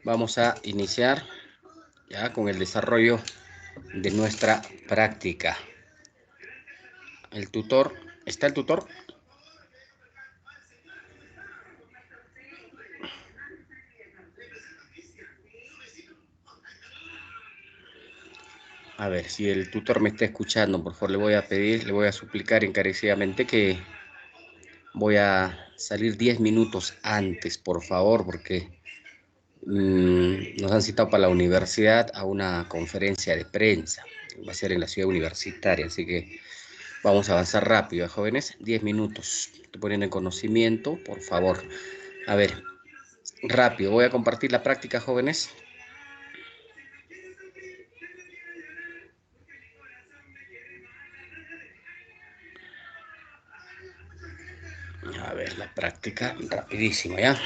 Vamos a iniciar ya con el desarrollo de nuestra práctica. El tutor, ¿está el tutor? A ver, si el tutor me está escuchando, por favor, le voy a pedir, le voy a suplicar encarecidamente que voy a salir 10 minutos antes, por favor, porque nos han citado para la universidad a una conferencia de prensa. Va a ser en la ciudad universitaria, así que vamos a avanzar rápido, jóvenes. 10 minutos. Estoy poniendo en conocimiento, por favor. A ver, rápido. Voy a compartir la práctica, jóvenes. A ver, la práctica, rapidísimo, ¿ya?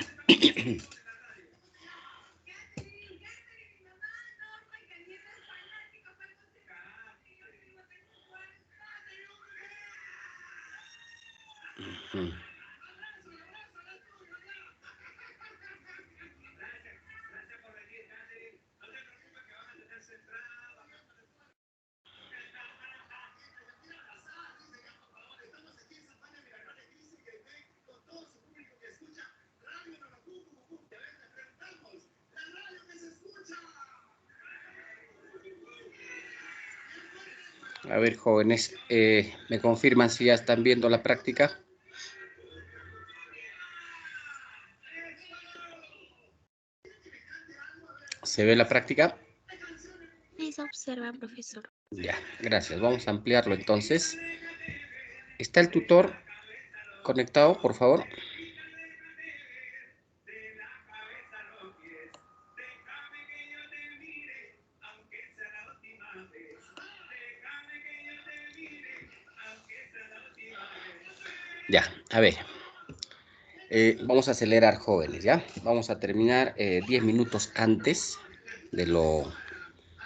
A ver, jóvenes, ¿me confirman si ya están viendo la práctica? ¿Se ve la práctica? Sí, se observa, profesor. Ya, gracias. Vamos a ampliarlo entonces. ¿Está el tutor conectado, por favor? Ya, a ver. Vamos a acelerar, jóvenes, ¿ya? Vamos a terminar 10 minutos antes de lo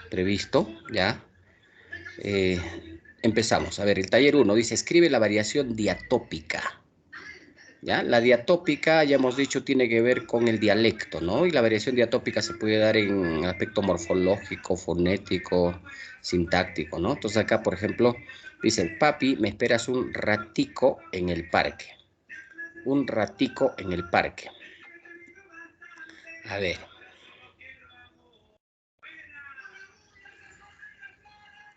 previsto, ¿ya? Empezamos. A ver, el taller 1 dice, escribe la variación diatópica. ¿Ya? La diatópica, ya hemos dicho, tiene que ver con el dialecto, ¿no? Y la variación diatópica se puede dar en aspecto morfológico, fonético, sintáctico, ¿no? Entonces acá, por ejemplo, dice, papi, me esperas un ratico en el parque. Un ratico en el parque. A ver.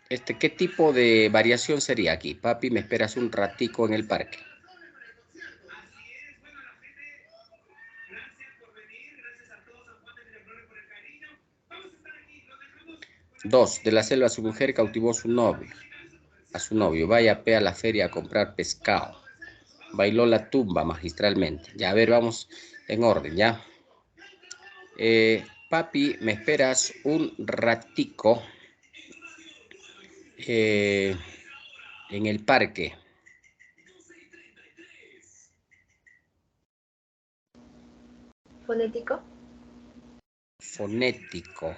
¿Qué tipo de variación sería aquí? Papi, me esperas un ratico en el parque. Dos, de la selva su mujer cautivó a su novio. Vaya a la feria a comprar pescado. Bailó la tumba magistralmente. Ya, a ver, vamos en orden, ¿ya? Papi, me esperas un ratico en el parque. ¿Fonético? Fonético.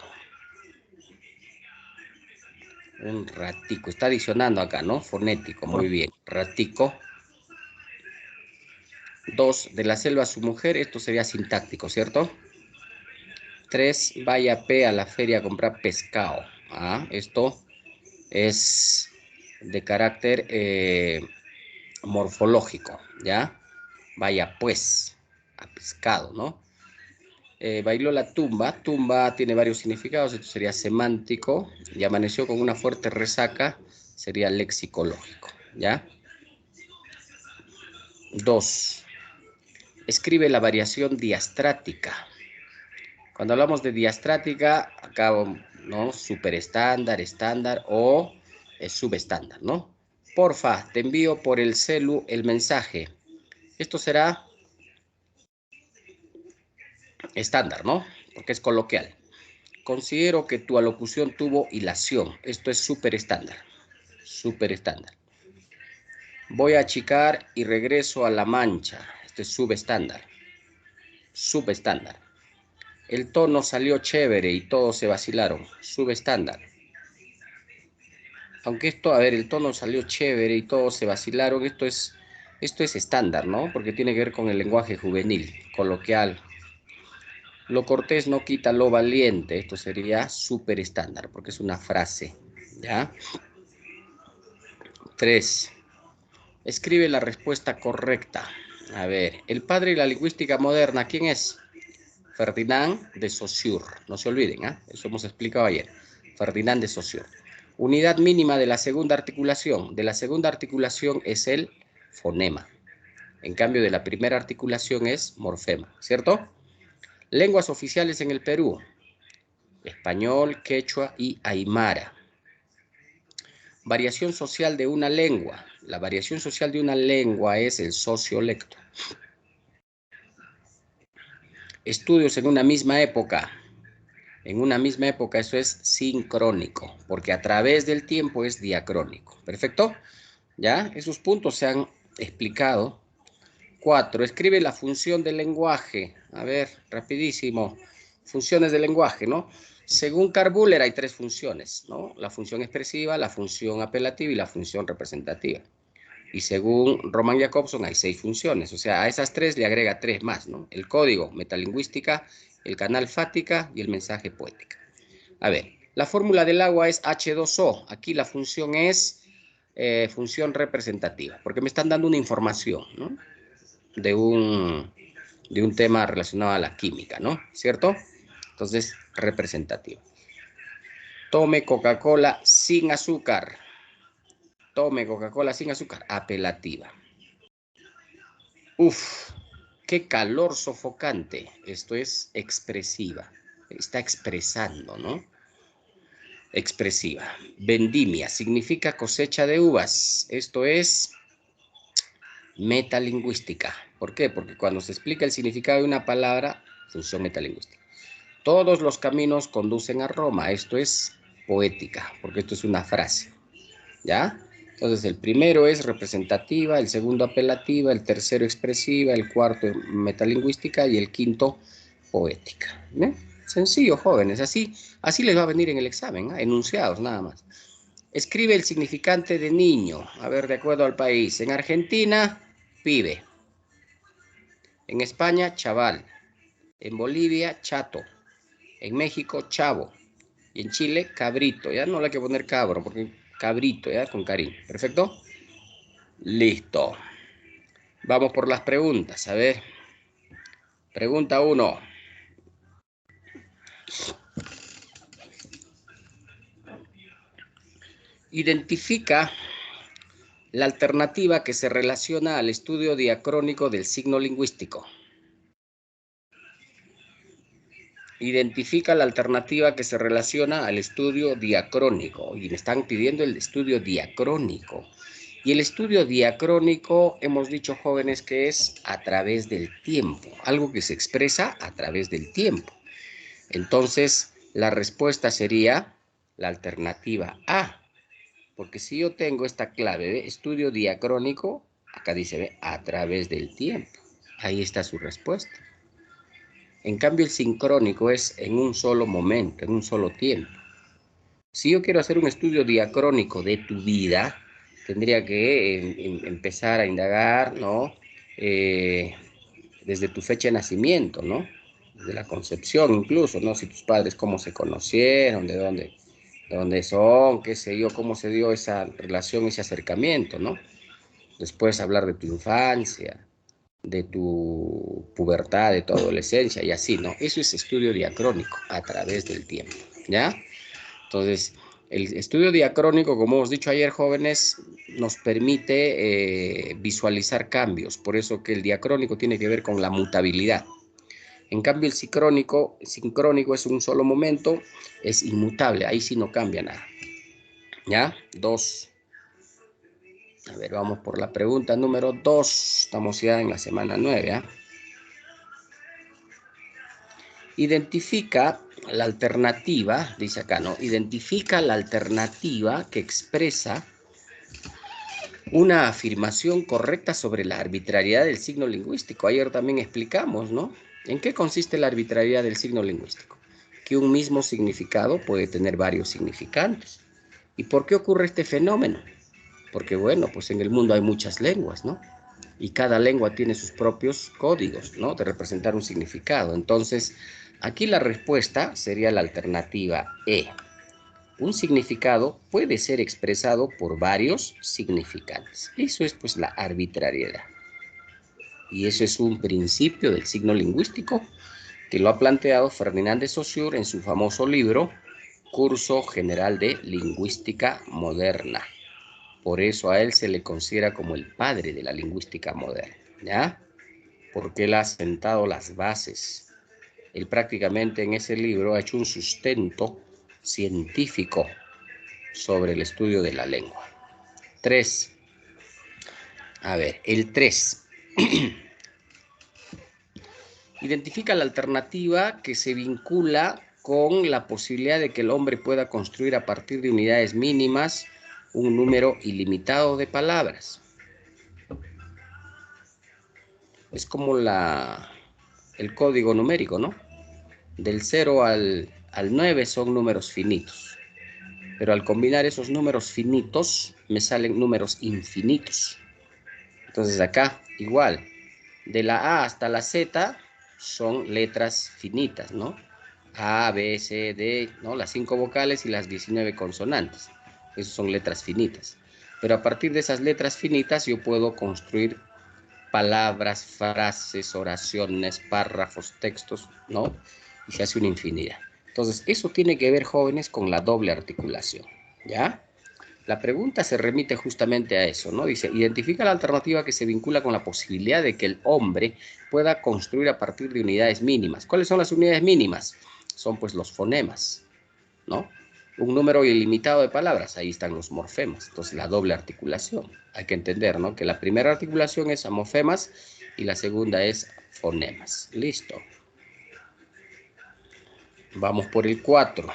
Un ratico. Está adicionando acá, ¿no? Fonético, muy bien. Ratico. Dos, de la selva a su mujer. Esto sería sintáctico, ¿cierto? 3, vaya a la feria a comprar pescado. Esto es de carácter morfológico, ¿ya? Vaya pues, a pescado, ¿no? Bailó la tumba. Tumba tiene varios significados. Esto sería semántico. Y amaneció con una fuerte resaca. Sería lexicológico, ¿ya? 2. Escribe la variación diastrática. Cuando hablamos de diastrática, acá, ¿no? Superestándar, estándar o subestándar, ¿no? Porfa, te envío por el celu el mensaje. Esto será estándar, ¿no? Porque es coloquial. Considero que tu alocución tuvo hilación. Esto es superestándar. Superestándar. Voy a achicar y regreso a La Mancha. Esto es subestándar. Subestándar. El tono salió chévere y todos se vacilaron. Subestándar. Aunque esto, a ver, el tono salió chévere y todos se vacilaron, esto es estándar, ¿no? Porque tiene que ver con el lenguaje juvenil, coloquial. Lo cortés no quita lo valiente. Esto sería súper estándar porque es una frase. ¿Ya? 3. Escribe la respuesta correcta. A ver, el padre de la lingüística moderna, ¿quién es? Ferdinand de Saussure. No se olviden, ¿eh? Eso hemos explicado ayer. Ferdinand de Saussure. Unidad mínima de la segunda articulación. De la segunda articulación es el fonema. En cambio, de la primera articulación es morfema, ¿cierto? Lenguas oficiales en el Perú. Español, quechua y aymara. Variación social de una lengua. La variación social de una lengua es el sociolecto. Estudios en una misma época. En una misma época eso es sincrónico, porque a través del tiempo es diacrónico. ¿Perfecto? ¿Ya? Esos puntos se han explicado. 4. Escribe la función del lenguaje. A ver, rapidísimo. Funciones del lenguaje, ¿no? Según Karl-Buller hay 3 funciones, ¿no? La función expresiva, la función apelativa y la función representativa. Y según Roman Jakobson hay 6 funciones. O sea, a esas 3 le agrega 3 más, ¿no? El código, metalingüística, el canal fática y el mensaje poética. A ver, la fórmula del agua es H2O. Aquí la función es función representativa, porque me están dando una información, ¿no? De un tema relacionado a la química, ¿no? ¿Cierto? Entonces, representativa. Tome Coca-Cola sin azúcar. Tome Coca-Cola sin azúcar. Apelativa. Uf, qué calor sofocante. Esto es expresiva. Está expresando, ¿no? Expresiva. Vendimia significa cosecha de uvas. Esto es metalingüística. ¿Por qué? Porque cuando se explica el significado de una palabra, función metalingüística. Todos los caminos conducen a Roma. Esto es poética, porque esto es una frase. ¿Ya? Entonces el primero es representativa, el segundo apelativa, el tercero expresiva, el cuarto metalingüística y el quinto poética. ¿Bien? Sencillo, jóvenes. Así les va a venir en el examen, ¿eh? Enunciados nada más. Escribe el significante de niño. A ver, de acuerdo al país. En Argentina, pibe. En España, chaval. En Bolivia, chato. En México, chavo. Y en Chile, cabrito. Ya no le hay que poner cabro, porque cabrito, ya con cariño. ¿Perfecto? Listo. Vamos por las preguntas. A ver. Pregunta 1. Identifica la alternativa que se relaciona al estudio diacrónico del signo lingüístico. Identifica la alternativa que se relaciona al estudio diacrónico. Y me están pidiendo el estudio diacrónico. Y el estudio diacrónico, hemos dicho, jóvenes, que es a través del tiempo. Algo que se expresa a través del tiempo. Entonces, la respuesta sería la alternativa A. Porque si yo tengo esta clave de estudio diacrónico, acá dice, ¿ve? A través del tiempo. Ahí está su respuesta. En cambio, el sincrónico es en un solo momento, en un solo tiempo. Si yo quiero hacer un estudio diacrónico de tu vida, tendría que empezar a indagar, ¿no? Desde tu fecha de nacimiento, ¿no? Desde la concepción incluso, ¿no? Si tus padres cómo se conocieron, de dónde son, qué sé yo, cómo se dio esa relación, ese acercamiento, ¿no? Después hablar de tu infancia, de tu pubertad, de tu adolescencia y así, ¿no? Eso es estudio diacrónico a través del tiempo, ¿ya? Entonces, el estudio diacrónico, como hemos dicho ayer, jóvenes, nos permite visualizar cambios. Por eso que el diacrónico tiene que ver con la mutabilidad. En cambio, el sincrónico es un solo momento, es inmutable. Ahí sí no cambia nada. ¿Ya? 2. A ver, vamos por la pregunta número 2. Estamos ya en la semana 9, ¿eh? Identifica la alternativa, dice acá, ¿no? Identifica la alternativa que expresa una afirmación correcta sobre la arbitrariedad del signo lingüístico. Ayer también explicamos, ¿no? ¿En qué consiste la arbitrariedad del signo lingüístico? Que un mismo significado puede tener varios significantes. ¿Y por qué ocurre este fenómeno? Porque, bueno, pues en el mundo hay muchas lenguas, ¿no? Y cada lengua tiene sus propios códigos, ¿no? De representar un significado. Entonces, aquí la respuesta sería la alternativa E. Un significado puede ser expresado por varios significantes. Eso es pues la arbitrariedad. Y eso es un principio del signo lingüístico que lo ha planteado Ferdinand de Saussure en su famoso libro Curso General de Lingüística Moderna. Por eso a él se le considera como el padre de la lingüística moderna, ¿ya? Porque él ha sentado las bases. Él prácticamente en ese libro ha hecho un sustento científico sobre el estudio de la lengua. 3. A ver, el 3. Identifica la alternativa que se vincula con la posibilidad de que el hombre pueda construir a partir de unidades mínimas un número ilimitado de palabras. Es como el código numérico, ¿no? Del 0 al 9 son números finitos. Pero al combinar esos números finitos, me salen números infinitos. Entonces acá, igual, de la A hasta la Z son letras finitas, ¿no? A, B, C, D, ¿no? Las 5 vocales y las 19 consonantes. Esas son letras finitas. Pero a partir de esas letras finitas yo puedo construir palabras, frases, oraciones, párrafos, textos, ¿no? Y se hace una infinidad. Entonces, eso tiene que ver, jóvenes, con la doble articulación, ¿ya? La pregunta se remite justamente a eso, ¿no? Dice, identifica la alternativa que se vincula con la posibilidad de que el hombre pueda construir a partir de unidades mínimas. ¿Cuáles son las unidades mínimas? Son pues los fonemas, ¿no? Un número ilimitado de palabras, ahí están los morfemas. Entonces, la doble articulación. Hay que entender, ¿no? Que la primera articulación es amorfemas y la segunda es fonemas. Listo. Vamos por el 4.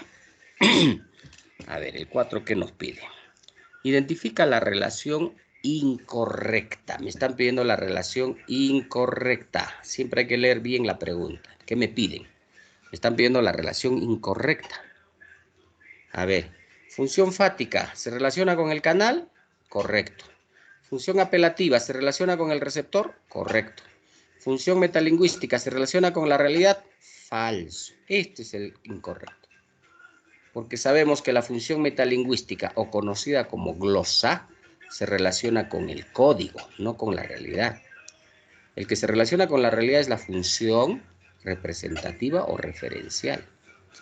A ver, el 4, ¿qué nos pide? Identifica la relación incorrecta. Me están pidiendo la relación incorrecta. Siempre hay que leer bien la pregunta. ¿Qué me piden? Me están pidiendo la relación incorrecta. A ver, función fática, ¿se relaciona con el canal? Correcto. Función apelativa, ¿se relaciona con el receptor? Correcto. Función metalingüística, ¿se relaciona con la realidad? Falso. Este es el incorrecto. Porque sabemos que la función metalingüística, o conocida como glosa, se relaciona con el código, no con la realidad. El que se relaciona con la realidad es la función representativa o referencial.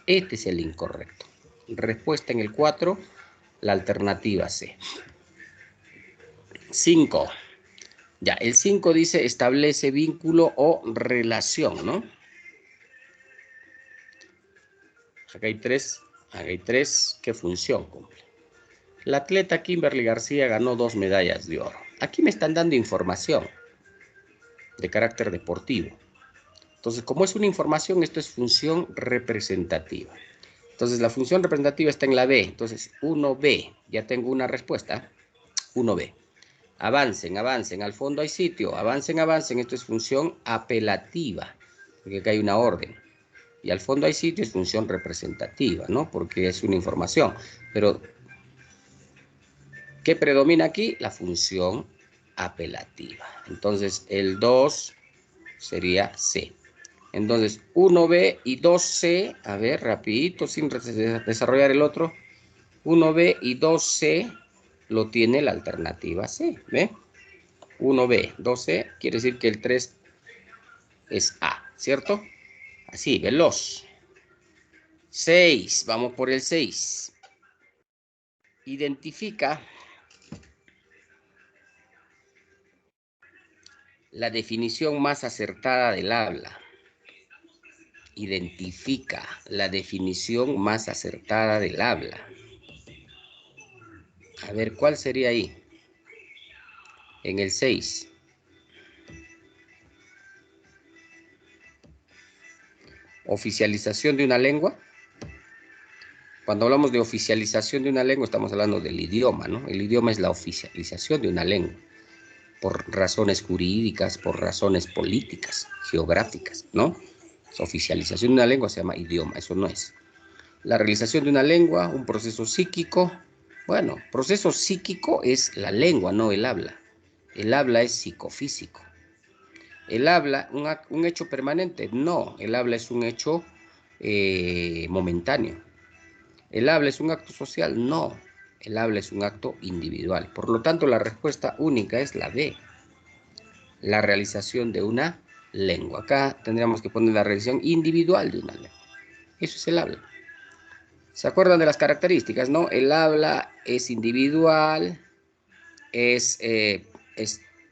Este es el incorrecto. Respuesta en el 4, la alternativa C. 5. Ya, el 5 dice establece vínculo o relación, ¿no? Acá hay tres. ¿Qué función cumple? La atleta Kimberly García ganó 2 medallas de oro. Aquí me están dando información de carácter deportivo. Entonces, como es una información, esto es función representativa. Entonces, la función representativa está en la B. Entonces, 1B. Ya tengo una respuesta. 1B. Avancen, avancen. Al fondo hay sitio. Avancen, avancen. Esto es función apelativa, porque acá hay una orden. Y al fondo hay sitio, es función representativa, ¿no? Porque es una información. Pero, ¿qué predomina aquí? La función apelativa. Entonces, el 2 sería C. Entonces, 1B y 2C, a ver, rapidito, sin desarrollar el otro. 1B y 2C lo tiene la alternativa C, ¿ve? 1B, 2C, quiere decir que el 3 es A, ¿cierto? Así, veloz. 6, vamos por el 6. Identifica la definición más acertada del habla. Identifica la definición más acertada del habla. A ver, ¿cuál sería ahí? En el 6. Oficialización de una lengua. Cuando hablamos de oficialización de una lengua, estamos hablando del idioma, ¿no? El idioma es la oficialización de una lengua, por razones jurídicas, por razones políticas, geográficas, ¿no? Oficialización de una lengua se llama idioma, eso no es. La realización de una lengua, un proceso psíquico. Bueno, proceso psíquico es la lengua, no el habla. El habla es psicofísico. ¿El habla un hecho permanente? No, el habla es un hecho momentáneo. ¿El habla es un acto social? No, el habla es un acto individual. Por lo tanto, la respuesta única es la B, la realización de una lengua. Acá tendríamos que poner la realización individual de una lengua. Eso es el habla. ¿Se acuerdan de las características, no? El habla es individual, es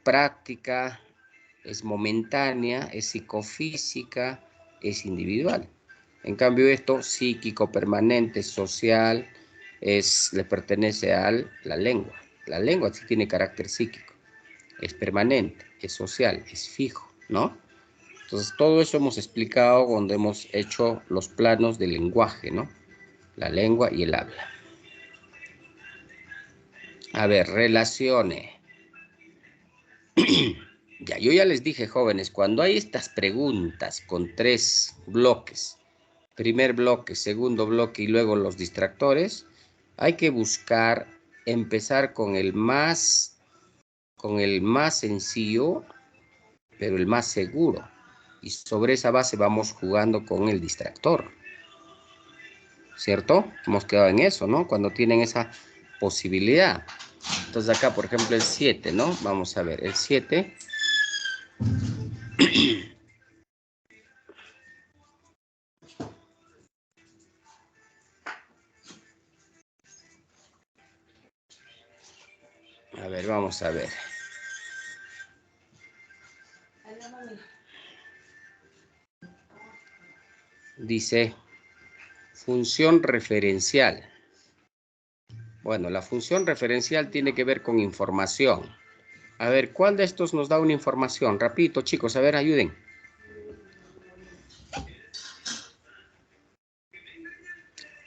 práctica, es momentánea, es psicofísica, es individual. En cambio esto, psíquico, permanente, social, le pertenece a la lengua. La lengua sí tiene carácter psíquico, es permanente, es social, es fijo, ¿no? Entonces todo eso hemos explicado cuando hemos hecho los planos del lenguaje, ¿no? La lengua y el habla. A ver, relaciones. Yo ya les dije, jóvenes, cuando hay estas preguntas con 3 bloques, primer bloque, segundo bloque y luego los distractores, hay que buscar empezar con el más sencillo, pero el más seguro. Y sobre esa base vamos jugando con el distractor. ¿Cierto? Hemos quedado en eso, ¿no? Cuando tienen esa posibilidad. Entonces acá, por ejemplo, el 7, ¿no? Vamos a ver, el 7... A ver, vamos a ver. Dice, función referencial. Bueno, la función referencial tiene que ver con información. A ver, ¿cuál de estos nos da una información? Rapidito, chicos, a ver, ayuden.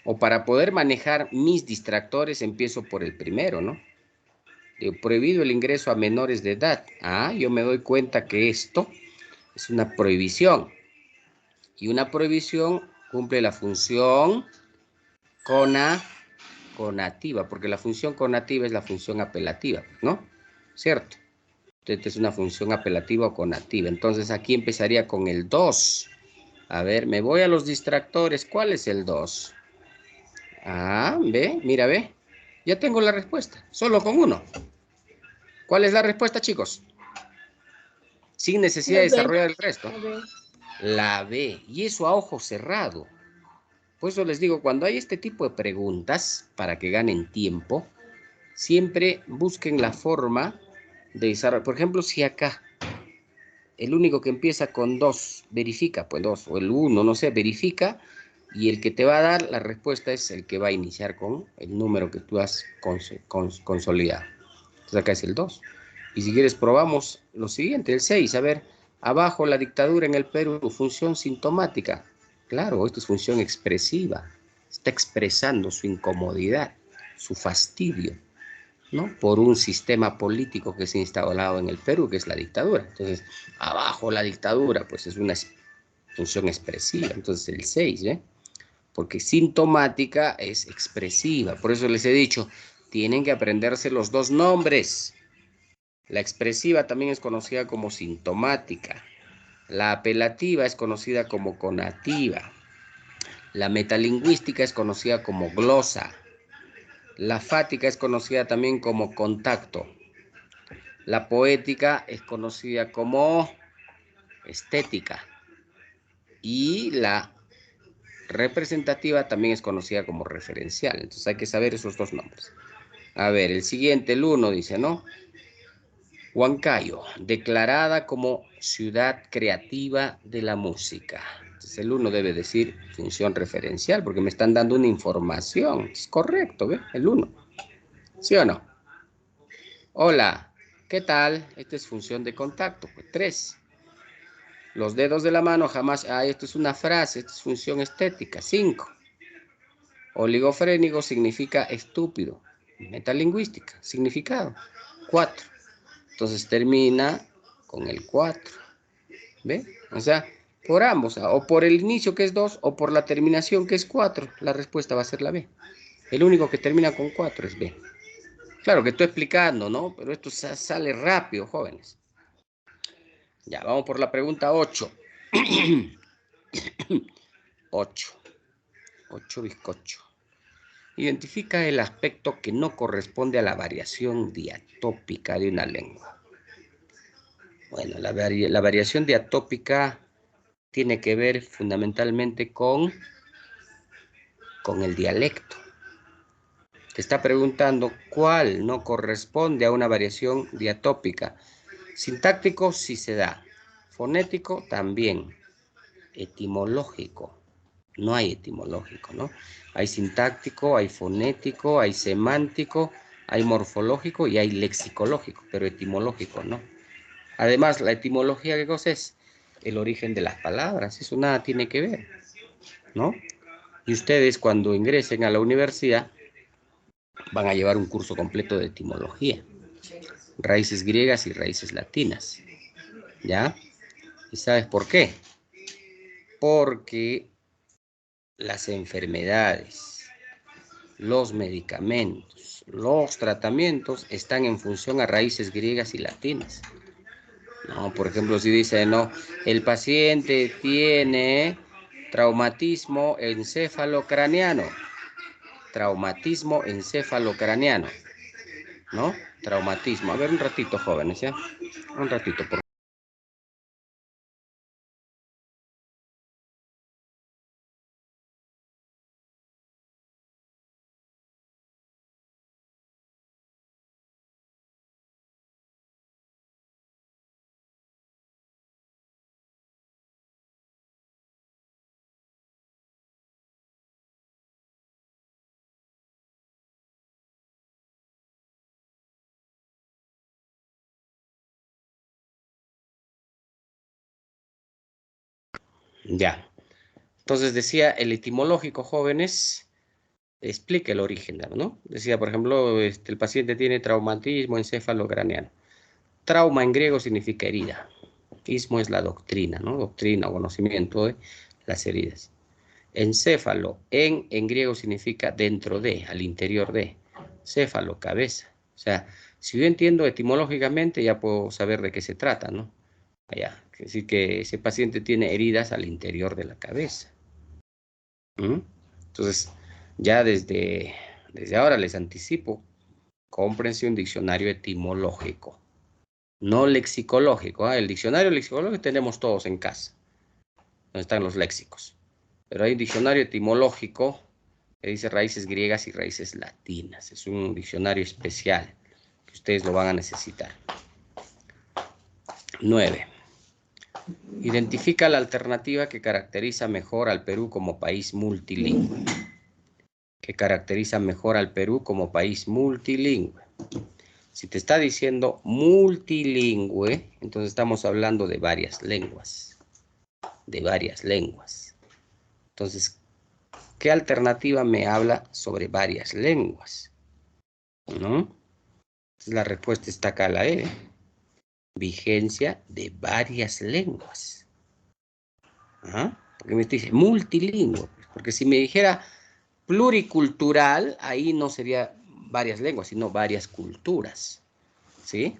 O para poder manejar mis distractores, empiezo por el primero, ¿no? Prohibido el ingreso a menores de edad. Ah, yo me doy cuenta que esto es una prohibición. Y una prohibición cumple la función conativa, porque la función conativa es la función apelativa, ¿no? ¿Cierto? Esta es una función apelativa o conativa. Entonces aquí empezaría con el 2. A ver, me voy a los distractores. ¿Cuál es el 2? Ah, ve, mira, ve. Ya tengo la respuesta, solo con uno. ¿Cuál es la respuesta, chicos? Sin necesidad de desarrollar el resto. La B. Y eso a ojo cerrado. Por eso les digo, cuando hay este tipo de preguntas, para que ganen tiempo, siempre busquen la forma de desarrollar. Por ejemplo, si acá el único que empieza con 2, verifica, pues 2, o el 1, no sé, verifica, y el que te va a dar la respuesta es el que va a iniciar con el número que tú has consolidado. Entonces acá es el 2. Y si quieres probamos lo siguiente, el 6. A ver, abajo la dictadura en el Perú, función sintomática. Claro, esto es función expresiva. Está expresando su incomodidad, su fastidio, ¿no? Por un sistema político que se ha instalado en el Perú, que es la dictadura. Entonces, abajo la dictadura, pues es una función expresiva. Entonces, el 6, ¿eh? Porque sintomática es expresiva. Por eso les he dicho, tienen que aprenderse los dos nombres. La expresiva también es conocida como sintomática. La apelativa es conocida como conativa. La metalingüística es conocida como glosa. La fática es conocida también como contacto. La poética es conocida como estética. Y la representativa también es conocida como referencial. Entonces hay que saber esos dos nombres. A ver, el siguiente, el 1 dice, ¿no? Huancayo, declarada como ciudad creativa de la música. Entonces el 1 debe decir función referencial porque me están dando una información. Es correcto, ¿ve? El 1. ¿Sí o no? Hola, ¿qué tal? Esta es función de contacto. Pues 3. Los dedos de la mano jamás... Ah, esto es una frase, esto es función estética. 5. Oligofrénico significa estúpido. Metalingüística, significado. 4. Entonces termina con el 4. ¿Ve? O sea, por ambos, o por el inicio que es 2, o por la terminación que es 4. La respuesta va a ser la B. El único que termina con 4 es B. Claro que estoy explicando, ¿no? Pero esto sale rápido, jóvenes. Ya, vamos por la pregunta 8. 8 bizcocho. Identifica el aspecto que no corresponde a la variación diatópica de una lengua. Bueno, la variación diatópica tiene que ver fundamentalmente con el dialecto. Te está preguntando cuál no corresponde a una variación diatópica. Sintáctico sí se da. Fonético también. Etimológico. No hay etimológico, ¿no? Hay sintáctico, hay fonético, hay semántico, hay morfológico y hay lexicológico, pero etimológico no. Además, la etimología, ¿qué cosa es? El origen de las palabras. Eso nada tiene que ver, ¿no? Y ustedes cuando ingresen a la universidad van a llevar un curso completo de etimología. Raíces griegas y raíces latinas. ¿Ya? ¿Y sabes por qué? Porque las enfermedades, los medicamentos, los tratamientos están en función a raíces griegas y latinas. No, por ejemplo, si dice, no, el paciente tiene traumatismo encefalocraneano. Traumatismo encefalocraneano. ¿No? Traumatismo. A ver, un ratito, jóvenes, ¿ya? Un ratito, por favor. Ya. Entonces decía, el etimológico, jóvenes, explica el origen, ¿no? Decía, por ejemplo, el paciente tiene traumatismo encefalocraneano. Trauma en griego significa herida. Ismo es la doctrina, ¿no? Doctrina o conocimiento de las heridas. Encéfalo, en griego significa dentro de, al interior de. Céfalo, cabeza. O sea, si yo entiendo etimológicamente, ya puedo saber de qué se trata, ¿no? Allá, es decir, que ese paciente tiene heridas al interior de la cabeza. ¿Mm? Entonces, ya desde ahora les anticipo, cómprense un diccionario etimológico, no lexicológico. El diccionario lexicológico tenemos todos en casa, donde están los léxicos. Pero hay un diccionario etimológico que dice raíces griegas y raíces latinas. Es un diccionario especial que ustedes lo van a necesitar. 9. Identifica la alternativa que caracteriza mejor al Perú como país multilingüe. Que caracteriza mejor al Perú como país multilingüe. Si te está diciendo multilingüe, entonces estamos hablando de varias lenguas. De varias lenguas. Entonces, ¿qué alternativa me habla sobre varias lenguas? ¿No? Entonces, la respuesta está acá, la E. Vigencia de varias lenguas. ¿Ah? Porque me dice multilingüe. Porque si me dijera pluricultural, ahí no sería varias lenguas, sino varias culturas. ¿Sí?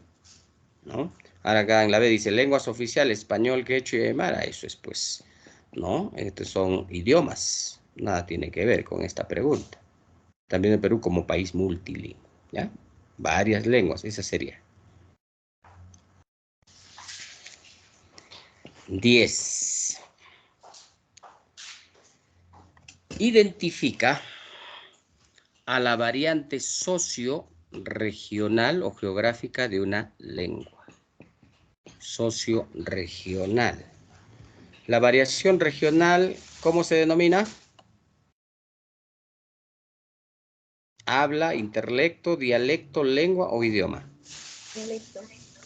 ¿No? Ahora acá en la B dice lenguas oficiales, español, quechua y aymara. Eso es pues, ¿no? Estos son idiomas. Nada tiene que ver con esta pregunta. También el Perú como país multilingüe, ¿ya? Varias lenguas, esa sería. 10. Identifica a la variante socio-regional o geográfica de una lengua. Socio-regional. La variación regional, ¿cómo se denomina? Habla, intelecto, dialecto, lengua o idioma. Dialecto.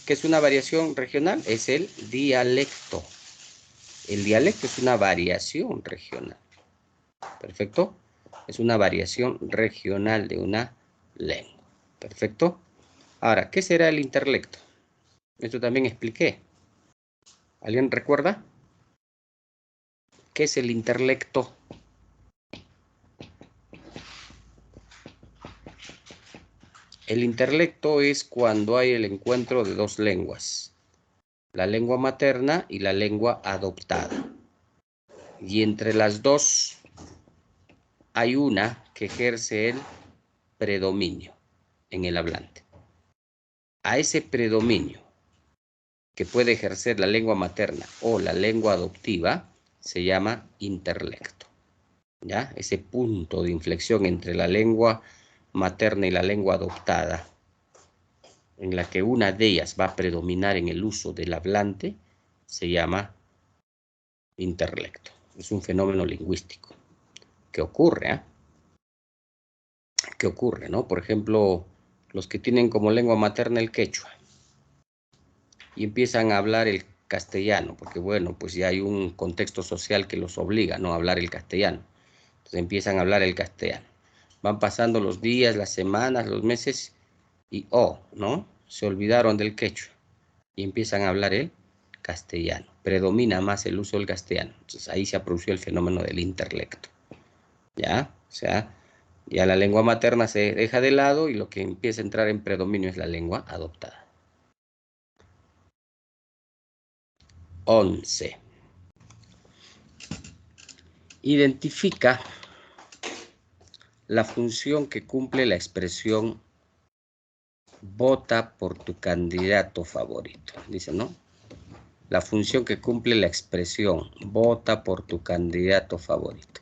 ¿Qué es una variación regional? Es el dialecto. El dialecto es una variación regional. ¿Perfecto? Es una variación regional de una lengua. ¿Perfecto? Ahora, ¿qué será el intelecto? Esto también expliqué. ¿Alguien recuerda? ¿Qué es el intelecto? El interlecto es cuando hay el encuentro de dos lenguas, la lengua materna y la lengua adoptada. Y entre las dos hay una que ejerce el predominio en el hablante. A ese predominio que puede ejercer la lengua materna o la lengua adoptiva se llama interlecto. ¿Ya? Ese punto de inflexión entre la lengua materna y la lengua adoptada, en la que una de ellas va a predominar en el uso del hablante, se llama interlecto. Es un fenómeno lingüístico que ocurre, ¿eh? ¿Qué ocurre, no? Por ejemplo, los que tienen como lengua materna el quechua y empiezan a hablar el castellano, porque bueno, pues ya hay un contexto social que los obliga, ¿no?, a hablar el castellano. Entonces empiezan a hablar el castellano. Van pasando los días, las semanas, los meses y, ¿no?, se olvidaron del quechua y empiezan a hablar el castellano. Predomina más el uso del castellano. Entonces ahí se ha producido el fenómeno del interlecto. ¿Ya? O sea, ya la lengua materna se deja de lado y lo que empieza a entrar en predominio es la lengua adoptada. 11. Identifica la función que cumple la expresión vota por tu candidato favorito. Dice, ¿no? La función que cumple la expresión vota por tu candidato favorito.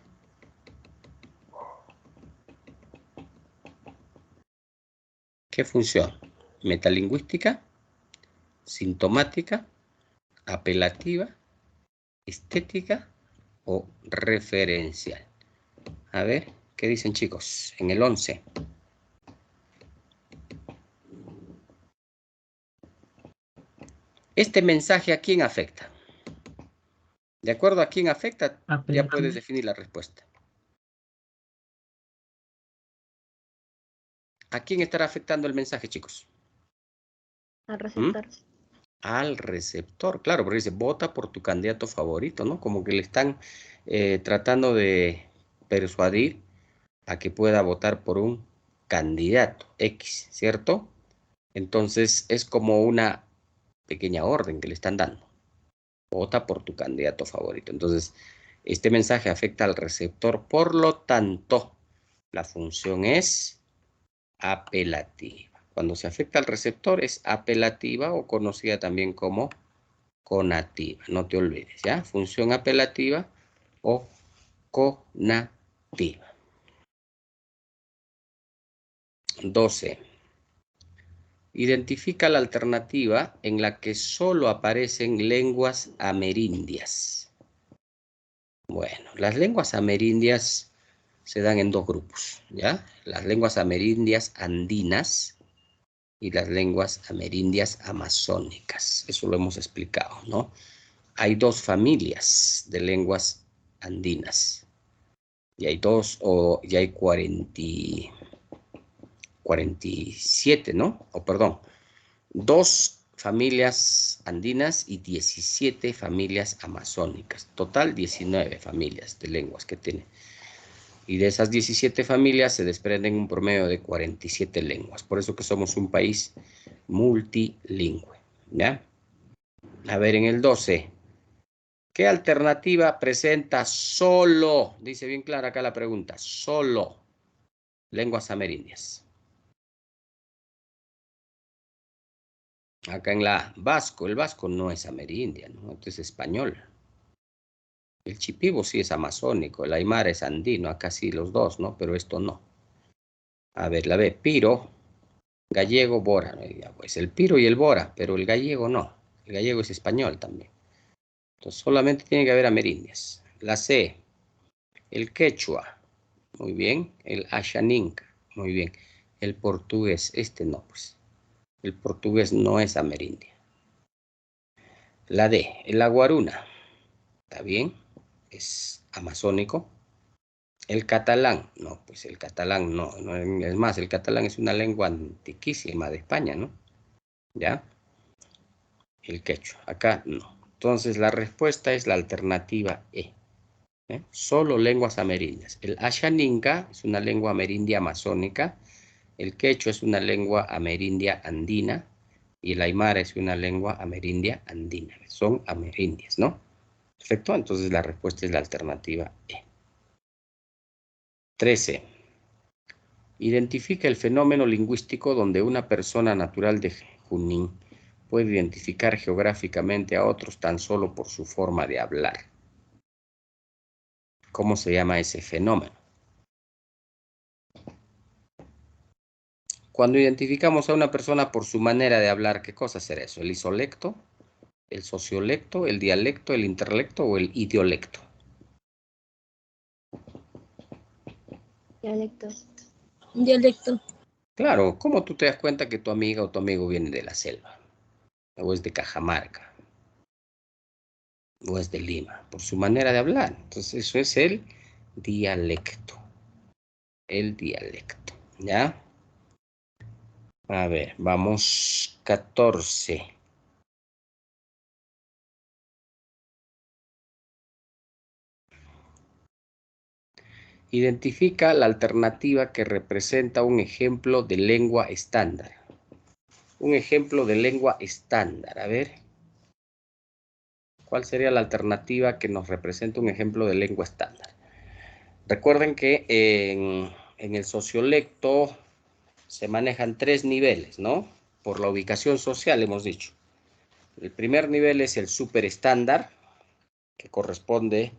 ¿Qué función? Metalingüística, sintomática, apelativa, estética o referencial. A ver, ¿qué dicen, chicos? En el 11. Este mensaje, ¿a quién afecta? De acuerdo a quién afecta, ya puedes definir la respuesta. ¿A quién estará afectando el mensaje, chicos? Al receptor. Al receptor, claro, porque dice, vota por tu candidato favorito, ¿no? Como que le están tratando de persuadir a que pueda votar por un candidato X, ¿cierto? Entonces es como una pequeña orden que le están dando. Vota por tu candidato favorito. Entonces, este mensaje afecta al receptor, por lo tanto, la función es apelativa. Cuando se afecta al receptor es apelativa o conocida también como conativa. No te olvides, ¿ya? Función apelativa o conativa. 12. Identifica la alternativa en la que solo aparecen lenguas amerindias. Bueno, las lenguas amerindias se dan en dos grupos, ¿ya? Las lenguas amerindias andinas y las lenguas amerindias amazónicas. Eso lo hemos explicado, ¿no? Hay dos familias de lenguas andinas. Y hay y hay 47, ¿no? Perdón, dos familias andinas y 17 familias amazónicas. Total, 19 familias de lenguas que tiene. Y de esas 17 familias se desprenden un promedio de 47 lenguas. Por eso que somos un país multilingüe, ¿ya? A ver, en el 12. ¿Qué alternativa presenta solo? Dice bien clara acá la pregunta. Solo lenguas amerindias. Acá en la vasco, el vasco no es amerindia, ¿no? Esto es español. El chipivo sí es amazónico, el aymara es andino, acá sí los dos, ¿no? Pero esto no. A ver, la B, piro, gallego, bora. Pues el piro y el bora, pero el gallego no. El gallego es español también. Entonces solamente tiene que haber amerindias. La C, el quechua, muy bien. El ashaninka, muy bien. El portugués, este no, pues. El portugués no es amerindia. La D, el aguaruna, está bien, es amazónico. El catalán, no, pues el catalán no, es más, el catalán es una lengua antiquísima de España, ¿no? ¿Ya? El quechua, acá no. Entonces la respuesta es la alternativa E. Solo lenguas amerindias. El ashaninka es una lengua amerindia amazónica El quechua es una lengua amerindia andina y el aymara es una lengua amerindia andina. Son amerindias, ¿no? Perfecto, entonces la respuesta es la alternativa E. 13. Identifica el fenómeno lingüístico donde una persona natural de Junín puede identificar geográficamente a otros tan solo por su forma de hablar. ¿Cómo se llama ese fenómeno? Cuando identificamos a una persona por su manera de hablar, ¿qué cosa será eso? ¿El isolecto, el sociolecto, el dialecto, el interlecto o el idiolecto? Dialecto. Dialecto. Claro, ¿cómo tú te das cuenta que tu amiga o tu amigo viene de la selva? O es de Cajamarca, o es de Lima, por su manera de hablar. Entonces eso es el dialecto. El dialecto, ¿ya? A ver, vamos 14. Identifica la alternativa que representa un ejemplo de lengua estándar. Un ejemplo de lengua estándar. A ver. ¿Cuál sería la alternativa que nos representa un ejemplo de lengua estándar? Recuerden que en el sociolecto se manejan 3 niveles, ¿no? Por la ubicación social, hemos dicho. El primer nivel es el superestándar, que corresponde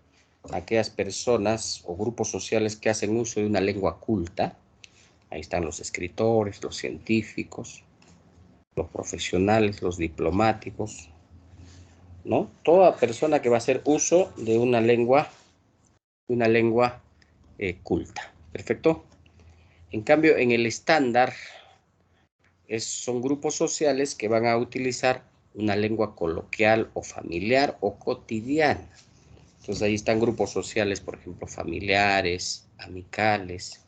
a aquellas personas o grupos sociales que hacen uso de una lengua culta. Ahí están los escritores, los científicos, los profesionales, los diplomáticos, ¿no? Toda persona que va a hacer uso de una lengua culta. ¿Perfecto? En cambio, en el estándar son grupos sociales que van a utilizar una lengua coloquial o familiar o cotidiana. Entonces ahí están grupos sociales, por ejemplo, familiares, amicales,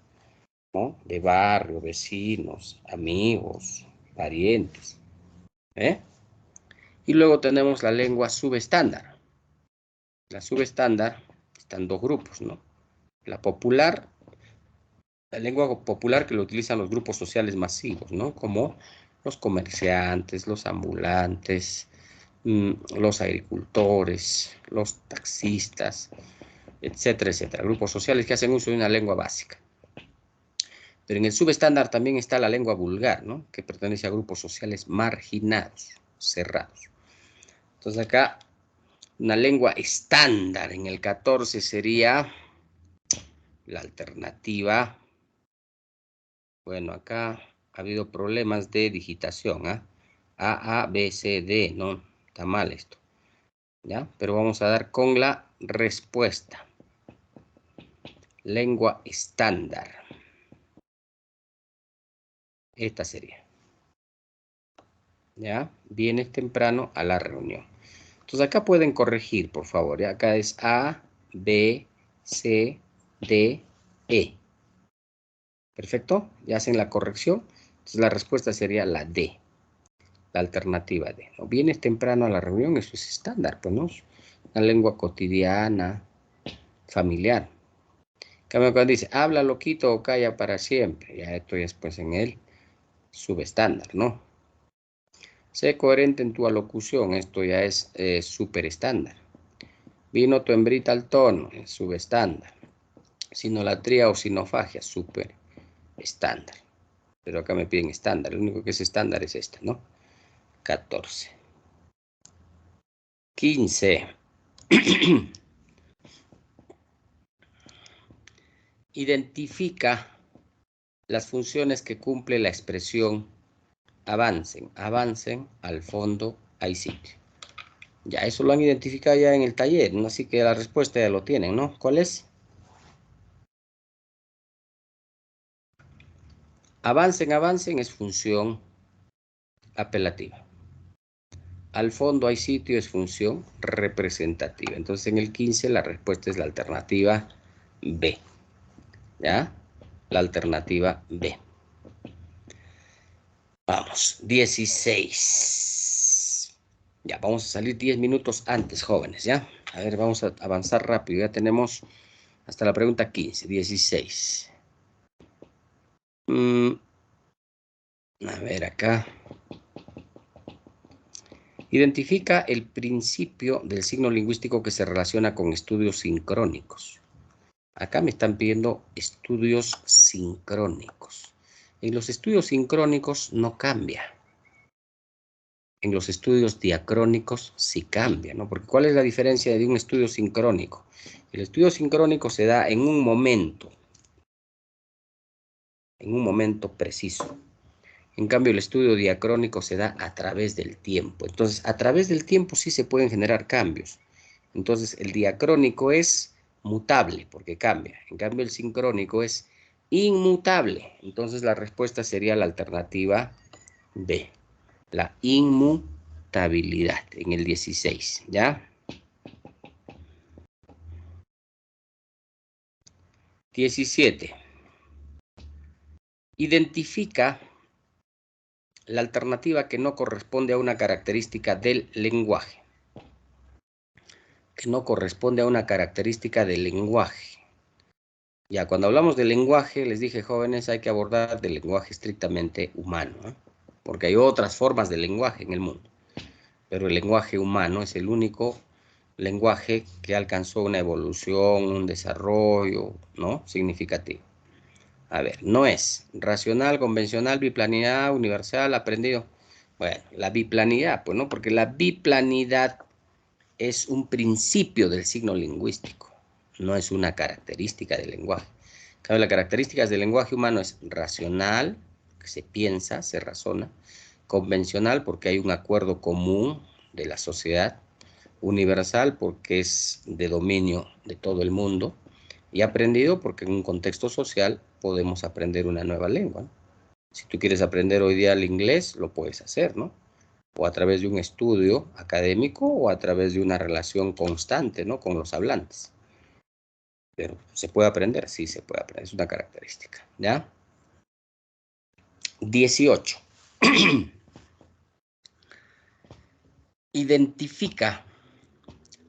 ¿no? De barrio, vecinos, amigos, parientes. Y luego tenemos la lengua subestándar. La subestándar están 2 grupos, ¿no? La popular, la lengua popular que lo utilizan los grupos sociales masivos, ¿no? Como los comerciantes, los ambulantes, los agricultores, los taxistas, etcétera, etcétera. Grupos sociales que hacen uso de una lengua básica. Pero en el subestándar también está la lengua vulgar, ¿no? Que pertenece a grupos sociales marginados, cerrados. Entonces acá, una lengua estándar en el 14 sería la alternativa. Bueno, acá ha habido problemas de digitación, ¿ah? A, B, C, D, ¿no? Está mal esto, ¿ya? Pero vamos a dar con la respuesta. Lengua estándar. Esta sería. ¿Ya? Vienes temprano a la reunión. Entonces acá pueden corregir, por favor. ¿Ya? Acá es A, B, C, D, E. ¿Perfecto? Ya hacen la corrección. Entonces la respuesta sería la D. La alternativa D. ¿No? Vienes temprano a la reunión, eso es estándar, pues, ¿no? Una lengua cotidiana, familiar. Cambio cuando dice, habla loquito o calla para siempre. Ya esto es pues en el subestándar, ¿no? Sé coherente en tu alocución, esto ya es súper estándar. Vino tu hembrita al tono, es subestándar. Sinolatría o sinofagia, súper estándar. Pero acá me piden estándar, lo único que es estándar es este, ¿no? 14. 15. Identifica las funciones que cumple la expresión avancen, avancen, al fondo hay sitio. Ya, eso lo han identificado ya en el taller, ¿no? Así que la respuesta ya lo tienen, ¿no? ¿Cuál es? Avancen, avancen es función apelativa. Al fondo hay sitio es función representativa. Entonces en el 15 la respuesta es la alternativa B. ¿Ya? La alternativa B. Vamos, 16. Ya, vamos a salir 10 minutos antes, jóvenes, ¿ya? A ver, vamos a avanzar rápido. Ya tenemos hasta la pregunta 15, 16. A ver acá. Identifica el principio del signo lingüístico que se relaciona con estudios sincrónicos. Acá me están pidiendo estudios sincrónicos. En los estudios sincrónicos no cambia. En los estudios diacrónicos sí cambia, ¿no? Porque ¿cuál es la diferencia de un estudio sincrónico? El estudio sincrónico se da en un momento preciso. En cambio, el estudio diacrónico se da a través del tiempo. Entonces, a través del tiempo sí se pueden generar cambios. Entonces, el diacrónico es mutable porque cambia. En cambio, el sincrónico es inmutable. Entonces, la respuesta sería la alternativa B. La inmutabilidad en el 16, ¿ya? 17. Identifica la alternativa que no corresponde a una característica del lenguaje. Que no corresponde a una característica del lenguaje. Ya, cuando hablamos del lenguaje, les dije, jóvenes, hay que abordar del lenguaje estrictamente humano, ¿eh? Porque hay otras formas de lenguaje en el mundo. Pero el lenguaje humano es el único lenguaje que alcanzó una evolución, un desarrollo, ¿no? Significativo. A ver, no es racional, convencional, biplanidad, universal, aprendido. Bueno, la biplanidad, pues no, porque la biplanidad es un principio del signo lingüístico, no es una característica del lenguaje. Claro, las características del lenguaje humano es racional, que se piensa, se razona, convencional, porque hay un acuerdo común de la sociedad, universal, porque es de dominio de todo el mundo, y aprendido, porque en un contexto social podemos aprender una nueva lengua, ¿no? Si tú quieres aprender hoy día el inglés, lo puedes hacer, ¿no? O a través de un estudio académico o a través de una relación constante, ¿no? Con los hablantes. Pero ¿se puede aprender? Sí, se puede aprender. Es una característica, ¿ya? 18. Identifica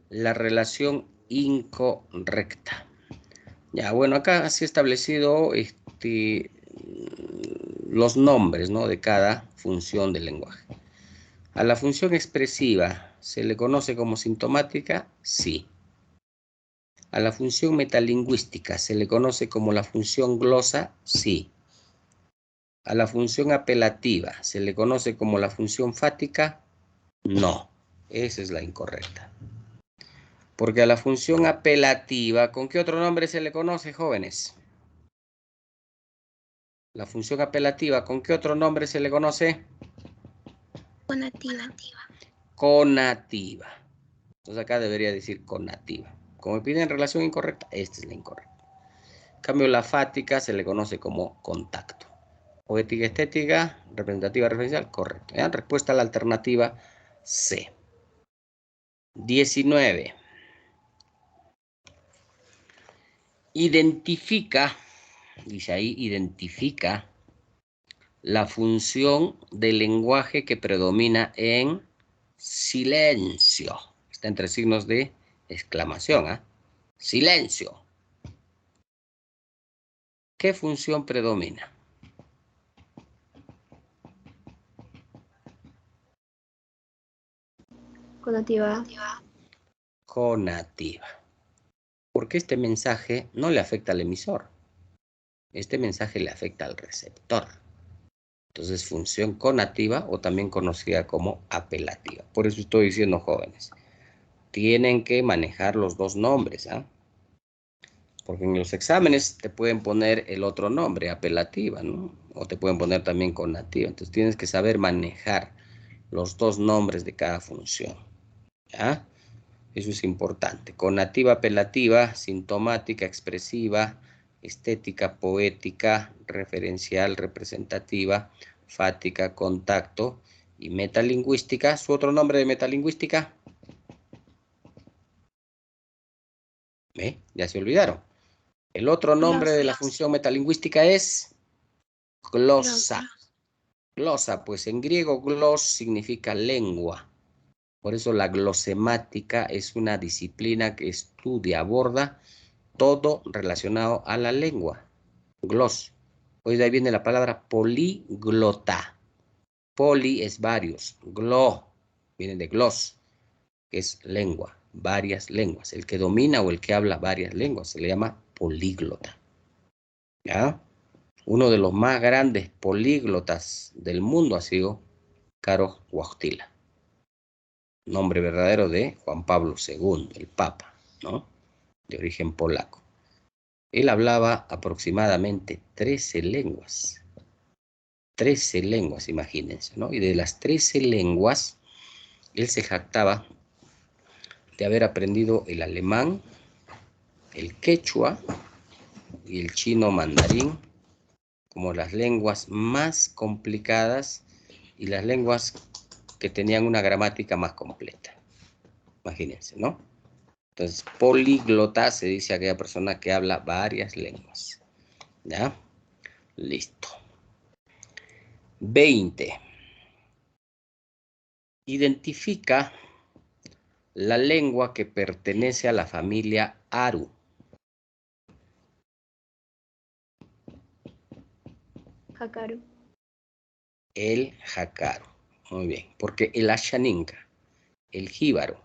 la relación incorrecta. Ya, bueno, acá se ha establecido los nombres, ¿no? De cada función del lenguaje. A la función expresiva, ¿se le conoce como sintomática? Sí. A la función metalingüística, ¿se le conoce como la función glosa? Sí. A la función apelativa, ¿se le conoce como la función fática? No. Esa es la incorrecta. Porque a la función apelativa, ¿con qué otro nombre se le conoce, jóvenes? La función apelativa, ¿con qué otro nombre se le conoce? Conativa. Conativa. Entonces acá debería decir conativa. Como me piden relación incorrecta, esta es la incorrecta. En cambio, la fática se le conoce como contacto. Poética estética, representativa referencial, correcto. ¿Ya? Respuesta a la alternativa C. 19. Identifica, dice ahí, identifica la función del lenguaje que predomina en silencio. Está entre signos de exclamación, ¿eh? Silencio. ¿Qué función predomina? Conativa. Conativa. Porque este mensaje no le afecta al emisor. Este mensaje le afecta al receptor. Entonces, función conativa o también conocida como apelativa. Por eso estoy diciendo, jóvenes, tienen que manejar los dos nombres, ¿ah? Porque en los exámenes te pueden poner el otro nombre, apelativa, ¿no? O te pueden poner también conativa. Entonces, tienes que saber manejar los dos nombres de cada función, ¿ya? Eso es importante. Conativa, apelativa, sintomática, expresiva, estética, poética, referencial, representativa, fática, contacto y metalingüística. ¿Su otro nombre de metalingüística? Ya se olvidaron. El otro nombre de la función metalingüística es glosa. Glosa, pues en griego glos significa lengua. Por eso la glosemática es una disciplina que estudia, aborda todo relacionado a la lengua. Glos. Pues de ahí viene la palabra políglota. Poli es varios. Glo viene de glos, que es lengua, varias lenguas. El que domina o el que habla varias lenguas se le llama políglota. ¿Ya? Uno de los más grandes políglotas del mundo ha sido Karol Wojtyla. Nombre verdadero de Juan Pablo II, el Papa, ¿no? De origen polaco. Él hablaba aproximadamente 13 lenguas. 13 lenguas, imagínense, ¿no? Y de las 13 lenguas, él se jactaba de haber aprendido el alemán, el quechua y el chino mandarín como las lenguas más complicadas y las lenguas que tenían una gramática más completa. Imagínense, ¿no? Entonces, políglota se dice a aquella persona que habla varias lenguas. ¿Ya? Listo. 20. Identifica la lengua que pertenece a la familia Aru. Hakaru. El Hakaru. Muy bien. Porque el Ashaninka, el Jíbaro,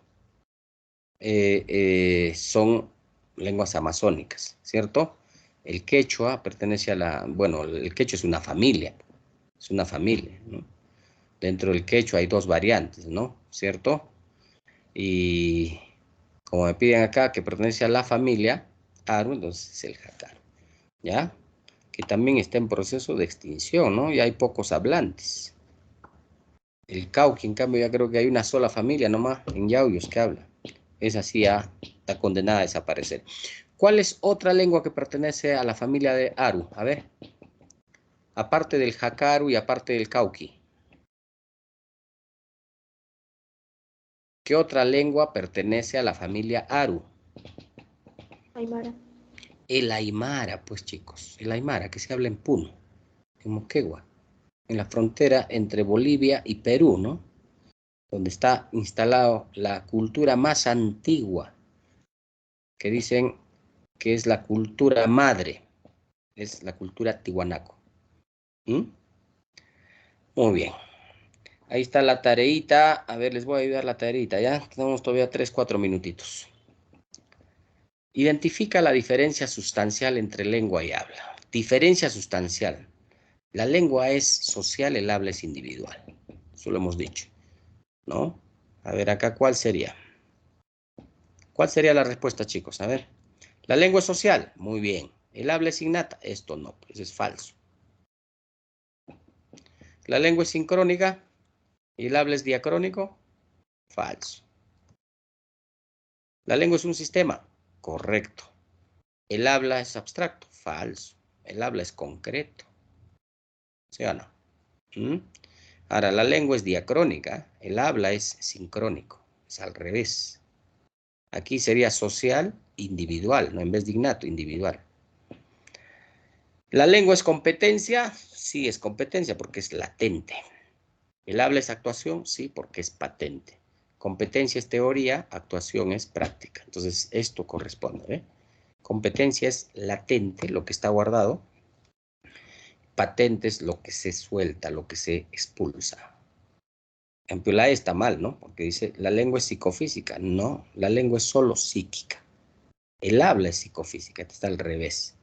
son lenguas amazónicas, ¿cierto? El quechua pertenece a la... Bueno, el quechua es una familia. Es una familia, ¿no? Dentro del quechua hay dos variantes, ¿no? ¿Cierto? Y como me piden acá que pertenece a la familia Aru, entonces es el Hakaru, ¿ya? Que también está en proceso de extinción, ¿no? Y hay pocos hablantes. El Cauqui, en cambio, ya creo que hay una sola familia nomás en Yauyos que habla. Esa sí ya está condenada a desaparecer. ¿Cuál es otra lengua que pertenece a la familia de Aru? A ver. Aparte del Hakaru y aparte del Cauqui. ¿Qué otra lengua pertenece a la familia Aru? Aymara. El Aymara, pues chicos. El Aymara, que se habla en Puno, en Moquegua, en la frontera entre Bolivia y Perú, ¿no? Donde está instalado la cultura más antigua, que dicen que es la cultura madre, es la cultura tihuanaco. ¿Mm? Muy bien. Ahí está la tareita. A ver, les voy a ayudar la tareita, ¿ya? Tenemos todavía 3, 4 minutitos. Identifica la diferencia sustancial entre lengua y habla. Diferencia sustancial. La lengua es social, el habla es individual. Eso lo hemos dicho, ¿no? A ver, acá, ¿cuál sería? ¿Cuál sería la respuesta, chicos? A ver. La lengua es social. Muy bien. El habla es innata. Esto no, pues es falso. La lengua es sincrónica y el habla es diacrónico. Falso. La lengua es un sistema. Correcto. El habla es abstracto. Falso. El habla es concreto. ¿Sí o no? ¿Mm? Ahora, la lengua es diacrónica. El habla es sincrónico. Es al revés. Aquí sería social, individual, no en vez de innato, individual. ¿La lengua es competencia? Sí, es competencia porque es latente. ¿El habla es actuación? Sí, porque es patente. Competencia es teoría, actuación es práctica. Entonces, esto corresponde, ¿eh? Competencia es latente, lo que está guardado. Patente es lo que se suelta, lo que se expulsa. En la E está mal, ¿no? Porque dice, la lengua es psicofísica. No, la lengua es solo psíquica. El habla es psicofísica, está al revés.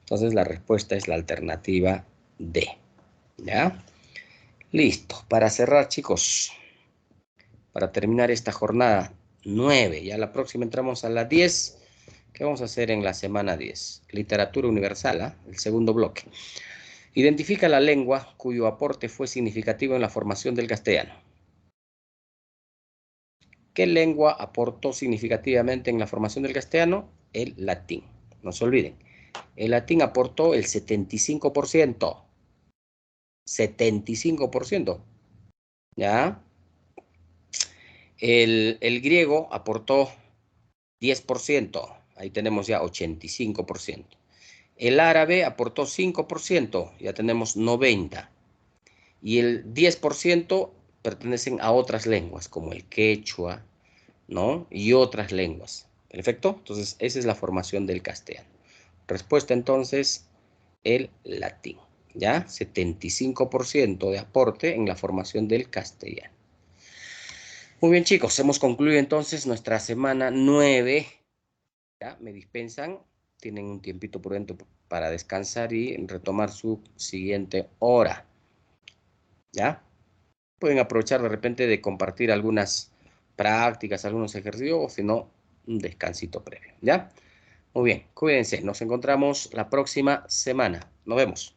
Entonces, la respuesta es la alternativa D. ¿Ya? Listo. Para cerrar, chicos, para terminar esta jornada 9, ya la próxima entramos a la 10. ¿Qué vamos a hacer en la semana 10? Literatura universal, ¿eh? El segundo bloque. Identifica la lengua cuyo aporte fue significativo en la formación del castellano. ¿Qué lengua aportó significativamente en la formación del castellano? El latín. No se olviden. El latín aportó el 75%. 75%. ¿Ya? El griego aportó 10%. Ahí tenemos ya 85%. El árabe aportó 5%. Ya tenemos 90%. Y el 10% pertenecen a otras lenguas, como el quechua, ¿no? Y otras lenguas. ¿Perfecto? Entonces, esa es la formación del castellano. Respuesta, entonces, el latín. ¿Ya? 75% de aporte en la formación del castellano. Muy bien, chicos, hemos concluido entonces nuestra semana 9. ¿Ya? Me dispensan, tienen un tiempito prudente para descansar y retomar su siguiente hora. ¿Ya? Pueden aprovechar de repente de compartir algunas prácticas, algunos ejercicios, o si no, un descansito previo. ¿Ya? Muy bien, cuídense. Nos encontramos la próxima semana. Nos vemos.